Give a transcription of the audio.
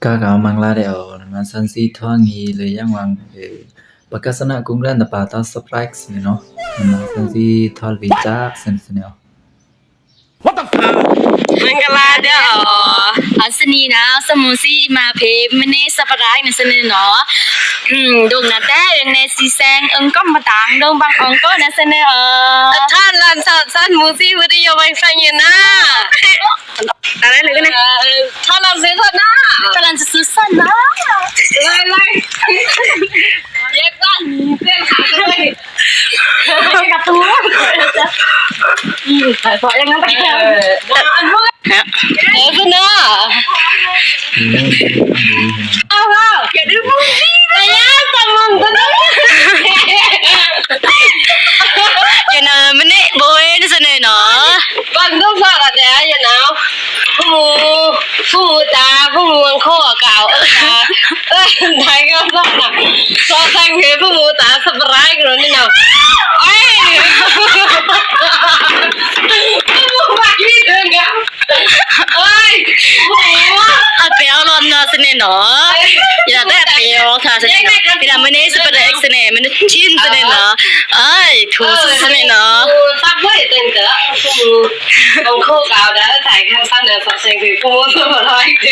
Kakak Mangladeo naman si Twangi le yang wang bakasana kungran da pata surprise no naman si Thol Vijak sen senyo มันก็ลาเด้ออันสนีนะสมุสีมาเพมันนี่สปรายนะสนีเนาะดงนะแต่ในสีแสงก็มาต่างดงบางองก็นะสนีท่านลันสันมูสีวิทยาวัยฟังอยู่นะอะไรเลยกันนะท่านลันซื้อท่านนะท่านลันจะซื้อสันนะอะไรเย็บกันเส้นขาเลยกับตัวพอยังงั้นไปแล้วคุณน่ะอ้าวแกดูมึงสิไปยังตำมึงก็ได้ยันน่ะมันนี่โบยนี่สิเนาะบางต้องฟังกันแต่ยันน่ะผู้ตาผู้มังข้อเก่าไทยก็ฟังน่ะซอแทงเพผู้ตาสบายกันนี่เนาะเอ้ยနော်ရတဲ့ပြောထားစနေနော်ဒီမနေ့စပတဲ့ X နဲ့မနေ့ချင်းစနေနော်အိုင်ထိုးစနေနော်发会等的我扣高的才看上的发现给我说来的